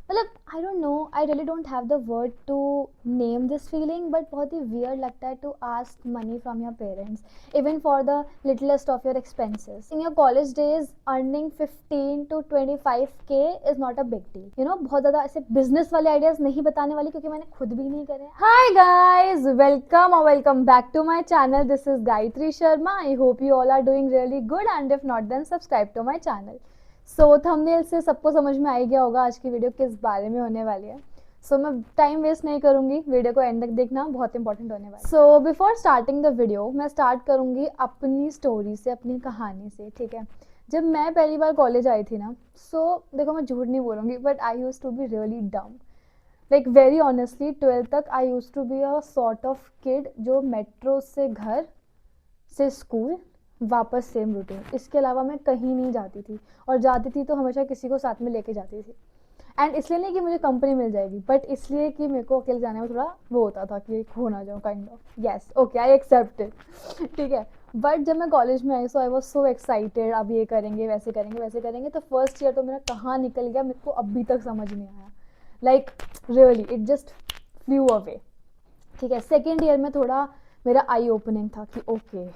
मतलब I don't know, I really don't have the word to name this feeling, but बहुत ही weird लगता है to ask money from your parents even for the littlest of your expenses in your college days. Earning 15 to 25K is not a big deal, you know. बहुत ज़्यादा ऐसे business वाले ideas नहीं बताने वाली, क्योंकि मैंने खुद भी नहीं करे। हाय गाइस, वेलकम और welcome back to my channel. This is Gayatri Sharma. I hope you all are doing really good, and if not then subscribe to my channel. So thumbnail से सबको समझ में आ ही गया होगा आज की वीडियो किस बारे में होने वाली है। सो मैं टाइम वेस्ट नहीं करूंगी, वीडियो को एंड तक देखना, बहुत इंपॉर्टेंट होने वाला है। So before starting the video मैं स्टार्ट करूंगी अपनी स्टोरी से, अपनी कहानी से, ठीक है। जब मैं पहली बार कॉलेज आई थी ना, देखो मैं झूठ नहीं बोलूंगी, but I use to be really dumb. Like very honestly 12th तक I use to be a sort of kid जो मेट्रो से घर से स्कूल वापस सेम रूटीन, इसके अलावा मैं कहीं नहीं जाती थी, और जाती थी तो हमेशा किसी को साथ में लेके जाती थी। एंड इसलिए नहीं कि मुझे कंपनी मिल जाएगी, बट इसलिए कि मेरे को अकेले जाने में थोड़ा वो होता था कि खो ना जाऊँ, kind of. Yes, okay, I accept it. ठीक है। बट जब मैं कॉलेज में आई, सो आई वॉज सो एक्साइटेड, अब ये करेंगे, वैसे करेंगे, वैसे करेंगे। तो फर्स्ट ईयर तो मेरा कहाँ निकल गया, मेरे को अभी तक समझ नहीं आया। Like really it just flu away. ठीक है। सेकेंड ईयर में थोड़ा मेरा आई ओपनिंग था कि ओके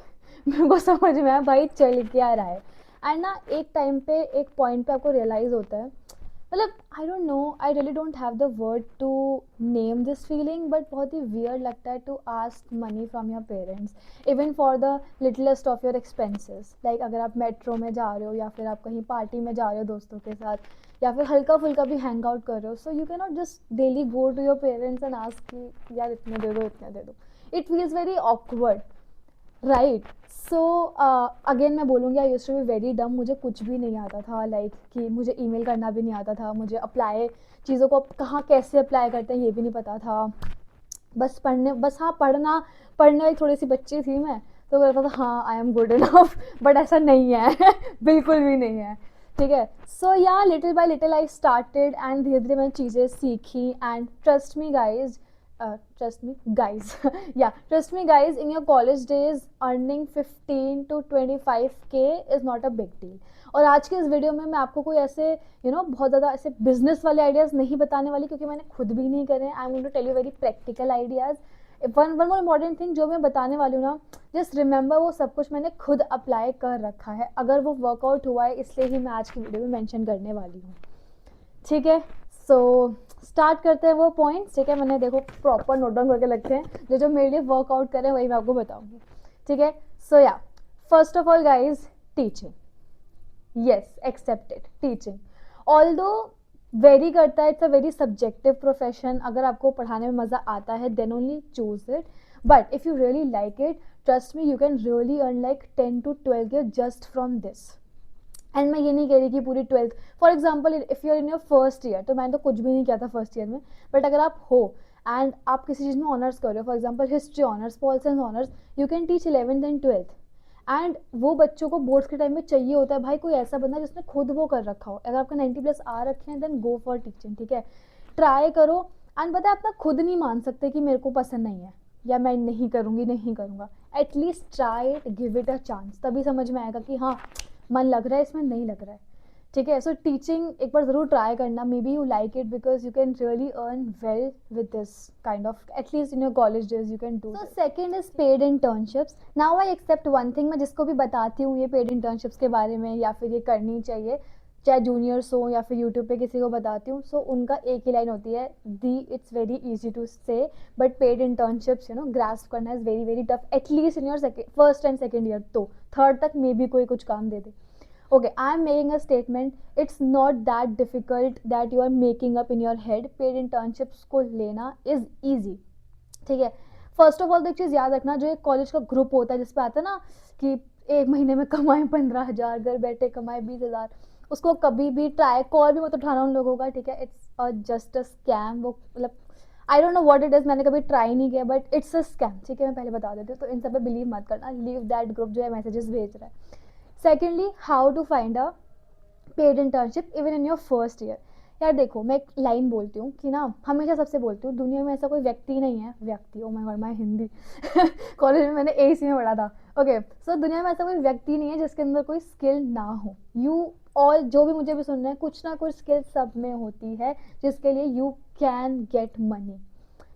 मेरे को समझ में आया भाई चल क्या रहा है। एंड ना एक टाइम पे, एक पॉइंट पे आपको रियलाइज होता है, मतलब I don't know, I really don't have the word to name this feeling, but बहुत ही वियर्ड लगता है to ask money from your parents even for the littlest of your expenses. Like अगर आप मेट्रो में जा रहे हो, या फिर आप कहीं पार्टी में जा रहे हो दोस्तों के साथ, या फिर हल्का फुल्का भी हैंग आउट कर रहे हो, so you can not just daily go to your parents and ask कि यार इतने दे दो, इतने दे दो। It feels very awkward, right. So again मैं बोलूँगी, I used to be very dumb. मुझे कुछ भी नहीं आता था, लाइक कि मुझे ईमेल करना भी नहीं आता था, मुझे अप्लाई चीज़ों को कहाँ कैसे अप्लाई करते हैं ये भी नहीं पता था। बस पढ़ने, बस हाँ पढ़ना, पढ़ने वाली थोड़ी सी बच्ची थी मैं। तो लगता था हाँ I am good enough, but ऐसा नहीं है बिल्कुल भी नहीं है। ठीक है। सो या little bye little I started, and धीरे धीरे मैंने चीज़ें सीखी। And trust me guys, trust me guys yeah, trust me guys, in your college days earning 15 to 25K is not a big deal. और आज के इस वीडियो में मैं आपको कोई ऐसे बहुत ज़्यादा ऐसे बिजनेस वाले आइडियाज़ नहीं बताने वाली, क्योंकि मैंने खुद भी नहीं करे। I am going to tell you very practical ideas. One one more important thing जो मैं बताने वाली हूँ ना, जस्ट रिमेंबर वो सब कुछ मैंने खुद अप्लाई कर रखा है। अगर वो वर्कआउट हुआ है, इसलिए ही मैं आज की वीडियो में मेंशन करने वाली हूँ। ठीक है। सो स्टार्ट करते हैं वो पॉइंट्स। ठीक है। मैंने देखो प्रॉपर नोट डाउन करके रखे हैं, जो जो मेरे लिए वर्कआउट करें वही मैं आपको बताऊंगी। ठीक है। सो या first of all guys, teaching. Yes, accepted, teaching. Although vary करता है, it's a very subjective profession. अगर आपको पढ़ाने में मज़ा आता है then only choose it, but if you really like it, trust me, you can really earn like 10 to 12 just from this. And मैं ये नहीं कह रही कि पूरी 12th, for example if you are in your first year, तो मैंने तो कुछ भी नहीं किया था फर्स्ट ईयर में, बट अगर आप हो एंड आप किसी चीज़ में ऑनर्स कर रहे हो, for example history honours, pol science honours, you can teach 11th and 12th। And वो बच्चों को बोर्ड्स के टाइम में चाहिए होता है भाई कोई ऐसा बंदा जिसने खुद वो कर रखा हो। अगर आपका 90+ आ रखे हैं देन गो फॉर टीचिंग। ठीक है। ट्राई करो। एंड पता है, अपना खुद नहीं मान सकते कि मेरे को पसंद नहीं है, या मैं नहीं करूँगी, नहीं करूँगा। At least try it, give it a chance, तभी समझ में आएगा कि हाँ मन लग रहा है इसमें, नहीं लग रहा है। ठीक है। सो टीचिंग एक बार ज़रूर ट्राई करना, may be you like it, because you can really earn well with this kind of, at least in your college days you can do. So second is paid internships. Now I except one thing, मैं जिसको भी बताती हूँ ये paid internships के बारे में, या फिर ये करनी चाहिए, चाहे जूनियर्स हो या फिर यूट्यूब पे किसी को बताती हूँ, सो उनका एक ही लाइन होती है, दी इट्स वेरी ईजी टू से, बट पेड इंटर्नशिप्स ग्रास्प करना is very very tough, at least in your first and second year. तो थर्ड तक मे बी कोई कुछ काम दे दे। Okay, I am making a statement. It's not that difficult that you are making up in your head. Paid internships को लेना is easy. ठीक है। First of all तो एक चीज़ याद रखना, जो एक कॉलेज का ग्रुप होता है जिस पे आता है ना कि एक महीने में कमाए 15,000, घर बैठे कमाए 20,000, उसको कभी भी ट्राई कॉल भी मत उठाना उन लोगों का। ठीक है। It's just a scam. वो मतलब I don't know what it is, मैंने कभी ट्राई नहीं किया, बट इट्स अ स्कैम। ठीक है। मैं पहले बता देती हूँ, तो इन सब पे बिलीव मत करना, लीव दैट ग्रुप जो है मैसेजेस भेज रहा है। Secondly, how to find a paid internship even in your first year. यार देखो, मैं एक लाइन बोलती हूँ कि ना, हमेशा सबसे बोलती हूँ, दुनिया में ऐसा कोई व्यक्ति नहीं है, व्यक्ति, oh my God, my Hindi college में मैंने एसी में पढ़ा था। ओके, सो दुनिया में ऐसा कोई व्यक्ति नहीं है जिसके अंदर कोई स्किल ना हो। यू ऑल, जो भी मुझे भी सुनना है, कुछ ना कुछ स्किल सब में होती है जिसके लिए यू कैन गेट मनी।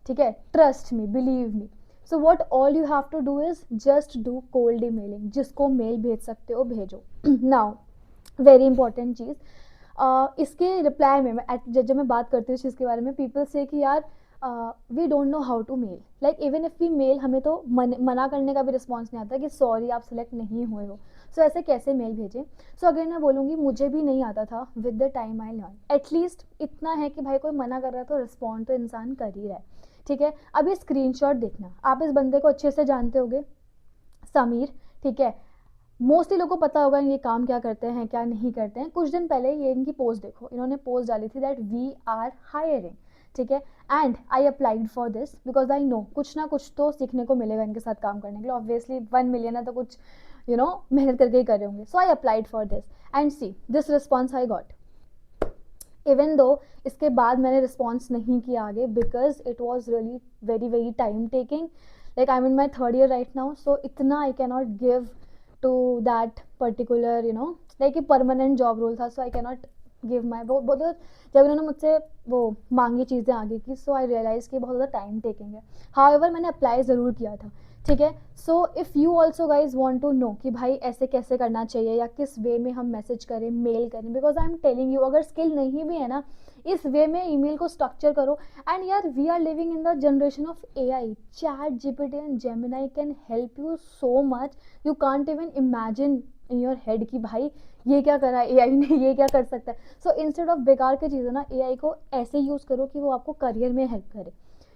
ठीक है, trust me, believe me. So what all you have to do is just do cold emailing. जिसको मेल भेज सकते हो भेजो। नाउ वेरी इंपॉर्टेंट चीज़, इसके रिप्लाई में मैं जब मैं बात करती हूँ इस चीज़ के बारे में, पीपल से कि यार we don't know how to mail, like even if we mail, हमें तो मना करने का भी रिस्पॉन्स नहीं आता कि सॉरी आप सिलेक्ट नहीं हुए हो। सो ऐसे कैसे मेल भेजें? सो अगेन मैं बोलूँगी, मुझे भी नहीं आता था, with the time I learn. At least इतना है कि भाई कोई मना कर रहा है तो रिस्पॉन्ड तो इंसान कर ही रहा है। ठीक है, अब ये स्क्रीनशॉट देखना, आप इस बंदे को अच्छे से जानते होगे, समीर। ठीक है, मोस्टली लोगों को पता होगा ये काम क्या करते हैं क्या नहीं करते हैं। कुछ दिन पहले ये इनकी पोस्ट देखो, इन्होंने पोस्ट डाली थी दैट वी आर हायरिंग। ठीक है, and I applied for this because I know कुछ ना कुछ तो सीखने को मिलेगा इनके साथ काम करने के लिए। ऑब्वियसली 1 मिलियन है तो कुछ मेहनत करके ही कर रहे होंगे। So I applied for this and see this response I got. Even though इसके बाद मैंने रिस्पॉन्स नहीं किया आगे, because it was really very very time taking. Like I mean my third year right now, so इतना I can not give to that particular like a permanent job role था। So I can not give my वो जब उन्होंने मुझसे वो मांगी चीज़ें आगे की, सो आई रियलाइज़ कि बहुत ज़्यादा टाइम टेकिंग है। हाउएवर मैंने अप्लाई ज़रूर किया था। ठीक है, so if you also guys want to know कि भाई ऐसे कैसे करना चाहिए या किस वे में हम मैसेज करें, मेल करें, because I am telling you, अगर स्किल नहीं भी है ना, इस वे में ईमेल को स्ट्रक्चर करो। एंड यार, we are living in the generation of AI। Chat GPT and Gemini can help you so much, you can't even imagine in your head कि भाई ये क्या करा है AI ने, ये क्या कर सकता है। सो इंस्टेड ऑफ बेकार की चीज़ें ना, AI को ऐसे यूज़ करो कि वो आपको करियर में हेल्प करे।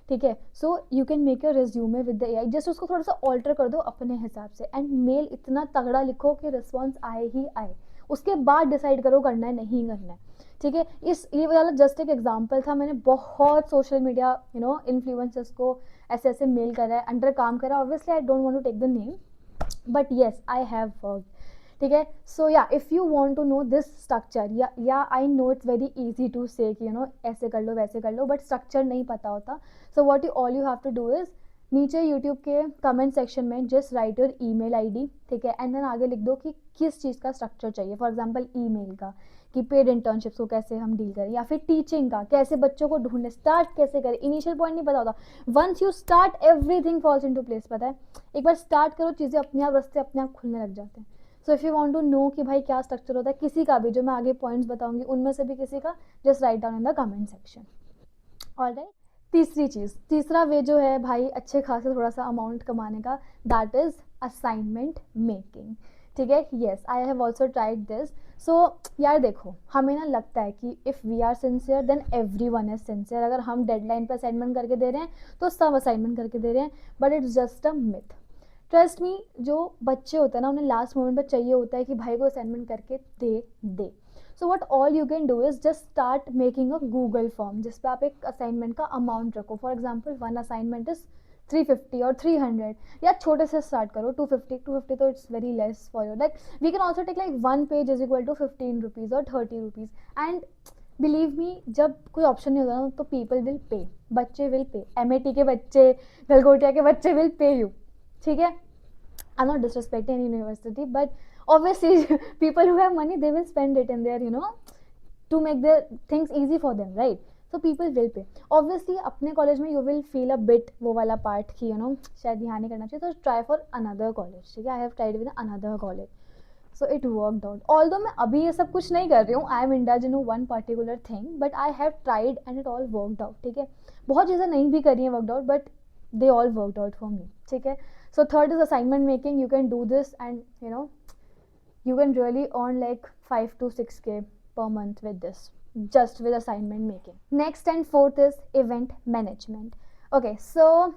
ठीक है, so you can make your resume with the AI, just उसको थोड़ा सा ऑल्टर कर दो अपने हिसाब से, एंड मेल इतना तगड़ा लिखो कि रिस्पॉन्स आए ही आए। उसके बाद डिसाइड करो करना है नहीं करना है। ठीक है, ये वाला जस्ट एक एग्जाम्पल था। मैंने बहुत सोशल मीडिया इन्फ्लुएंसर्स को ऐसे ऐसे मेल करा है, अंडर काम करा। Obviously I don't want to take the name, but yes I have work. ठीक है, so yeah if you want to know this structure, yeah I know it's very easy to say कि ऐसे कर लो वैसे कर लो, but structure नहीं पता होता। So what you all you have to do is, नीचे यूट्यूब के कमेंट सेक्शन में just write your email ID. ठीक है, एंड देन आगे लिख दो कि किस चीज़ का स्ट्रक्चर चाहिए। फॉर एग्जांपल ईमेल का, कि पेड इंटर्नशिप्स को कैसे हम डील करें, या फिर टीचिंग का कैसे बच्चों को ढूंढने, स्टार्ट कैसे करें। इनिशियल पॉइंट नहीं पता होता, once you start everything falls into place. पता है, एक बार स्टार्ट करो, चीज़ें अपने आप, रास्ते अपने आप खुलने लग जाते हैं। So if you want to know कि भाई क्या स्ट्रक्चर होता है किसी का भी, जो मैं आगे पॉइंट्स बताऊंगी उनमें से भी किसी का, just write down in the comment section. Alright, तीसरी चीज़, तीसरा वे जो है भाई अच्छे खासे थोड़ा सा अमाउंट कमाने का, दैट इज़ असाइनमेंट मेकिंग। ठीक है, yes I have also tried this. So यार देखो, हमें ना लगता है कि if we are sincere then everyone is sincere. अगर हम डेडलाइन पर असाइनमेंट करके दे रहे हैं तो सब असाइनमेंट करके दे रहे हैं, but it's just a myth. Trust me, जो बच्चे होते हैं ना, उन्हें लास्ट मोमेंट पर चाहिए होता है कि भाई को असाइनमेंट करके दे। So what all you can do is just start making a Google form, जिस पे आप एक असाइनमेंट का अमाउंट रखो। For example, one assignment is 350 और 300, या छोटे से स्टार्ट करो। 250 तो it's very less for you. Like we can also take like 1 page is equal to 15 rupees और 30 रुपीज़। एंड बिलीव मी, जब कोई ऑप्शन नहीं होता ना, तो पीपल विल पे, बच्चे विल पे, MAT के बच्चे, गलगोटिया के बच्चे विल पे यू। ठीक है, I'm not disrespecting any university, but obviously people who have money, they will spend it in their to make their things easy for them, right? So people will pay. Obviously अपने college में you will feel a bit वो वाला part कि शायद यहाँ नहीं करना चाहिए, तो try for another college. ठीक है, I have tried with another college, so it worked out. Although मैं अभी ये सब कुछ नहीं कर रही हूँ, I am indulged in one particular thing, but I have tried and it all worked out. ठीक है, बहुत चीज़ें नहीं भी करी हैं worked out, but they all worked out for me. ठीक है, so third is assignment making. You can do this and you can really earn like 5 to 6K per month with this, just with assignment making. Next and fourth is event management. Okay, so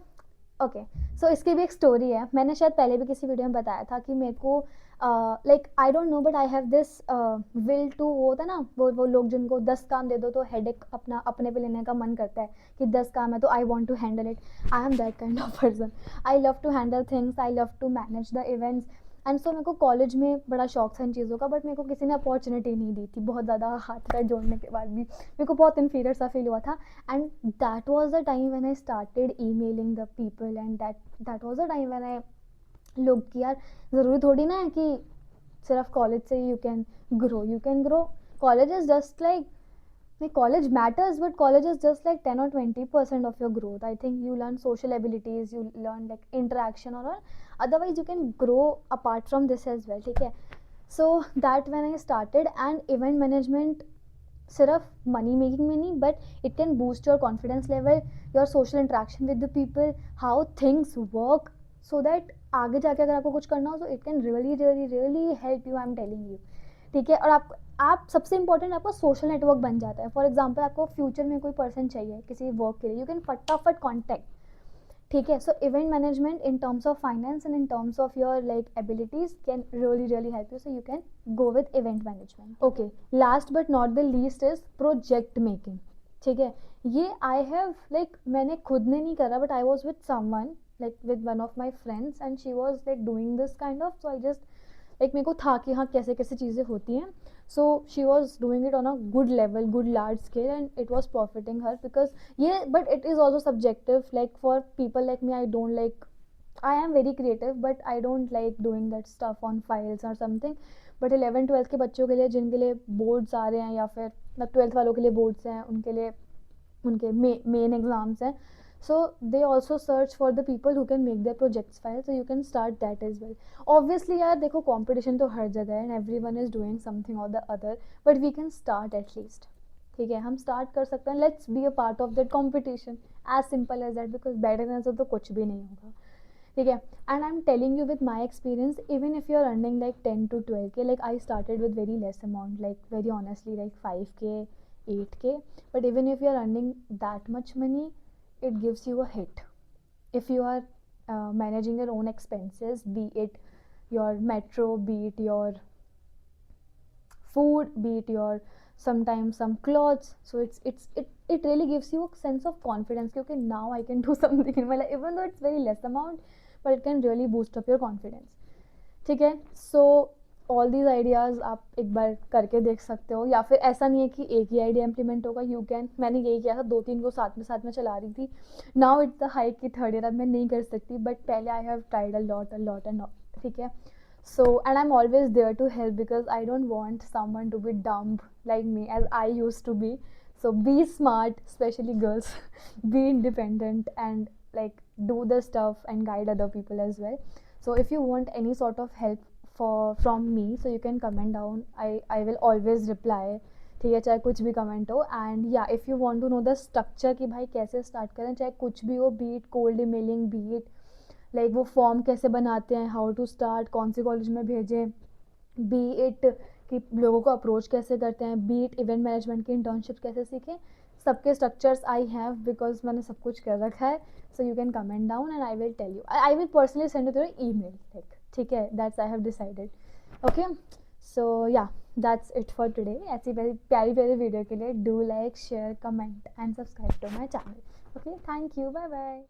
इसकी भी एक story है। मैंने शायद पहले भी किसी video में बताया था कि मेरे को like I don't know, but I have this will to, वो होता है ना, वो लोग जिनको 10 काम दे दो तो हेडेक अपने पे लेने का मन करता है कि 10 काम है तो I want to handle it. I am that kind of person. I love to handle things, I love to manage the events, and so मेरे को कॉलेज में बड़ा शौक था इन चीज़ों का, बट मेरे को किसी ने अपॉर्चुनिटी नहीं दी थी, बहुत ज़्यादा हाथ पैर जोड़ने के बाद भी मेरे को बहुत इन्फीरियर सा फील हुआ था। And that was the time when I started emailing the people, and that was the time when I look कि यार ज़रूरी थोड़ी ना है कि सिर्फ कॉलेज से ही you can grow. College is just like, college matters, but college is just like 10 or 20% of your growth. I think you learn social abilities, you learn like interaction or all. Otherwise you can grow apart from this as well. Okay, so that when I started, and event management सिर्फ money making में नहीं, but it can boost your confidence level, your social interaction with the people, how things work, so that आगे जाके अगर आपको कुछ करना हो तो it can really really really help you, I am telling you. ठीक है, और आप सबसे इंपॉर्टेंट आपका सोशल नेटवर्क बन जाता है। फॉर एग्जाम्पल आपको फ्यूचर में कोई पर्सन चाहिए किसी वर्क के लिए, यू कैन फटाफट कॉन्टैक्ट। ठीक है, सो event management in terms of finance and in terms of your like abilities can really really help you, so you can go with event management. Okay, last but not the least is project making. ठीक है, ये I have like मैंने खुद ने नहीं करा, but I was with someone like with one of my friends and she was like doing this kind of, so I just like मेरे को था कि हाँ कैसे कैसे चीज़ें होती हैं। So she was doing it on a good level, good large scale, and it was profiting her because yeah, but it is also subjective like for people like me. I don't like, I am very creative but I don't like doing that stuff on files और something. But 11th-12th के बच्चों के लिए जिनके लिए boards आ रहे हैं, या फिर 12th वालों के लिए बोर्ड्स हैं, उनके लिए उनके मेन एग्जाम्स हैं, so they also search for the people who can make their projects file, so you can start that as well. Obviously यार देखो competition तो हर जगह है and everyone is doing something or the other, but we can start at least। ठीक है, हम start कर सकते हैं, let's be a part of that competition, as simple as that, because better than तो कुछ भी नहीं होगा। ठीक है, and I'm telling you with my experience, even if you're earning like 10 to 12k, like I started with very less amount, like very honestly like 5k 8k, but even if you're earning that much money, it gives you a hit if you are managing your own expenses, be it your metro, be it your food, be it your sometimes some clothes. So it really gives you a sense of confidence, okay, now I can do something in my life, even though it's very less amount, but it can really boost up your confidence। ठीक है, so all these ideas आप एक बार करके देख सकते हो, या फिर ऐसा नहीं है कि एक ही आइडिया इंप्लीमेंट होगा, यू कैन, मैंने यही किया था, 2-3 को साथ में चला रही थी। नाउ इट्स द हाइक की 3rd ईयर, अब मैं नहीं कर सकती, बट पहले I have tried a lot and lot. ठीक है, so and I am always there to help because I don't want someone to be dumb like me as I use to be. So be smart, especially girls, be independent and like do the stuff and guide other people as well. So if you want any sort of help from me, so you can comment down, I will always reply। ठीक है, चाहे कुछ भी comment हो, and या if you want to know the structure कि भाई कैसे स्टार्ट करें, चाहे कुछ भी हो, be it cold emailing, be it like वो फॉर्म कैसे बनाते हैं, हाउ टू स्टार्ट, कौन से कॉलेज में भेजें, बी इट कि लोगों को अप्रोच कैसे करते हैं, बी इट इवेंट मैनेजमेंट की इंटर्नशिप कैसे सीखें, सबके स्ट्रक्चर्स आई हैव बिकॉज मैंने सब कुछ कर रखा है। So you can comment down and I will tell you, I will personally send you through email, like ठीक है, that's I have decided. Okay, so yeah that's it for today. ऐसी प्यारी प्यारी वीडियो के लिए do like, share, comment and subscribe to my channel. Okay, thank you, bye bye.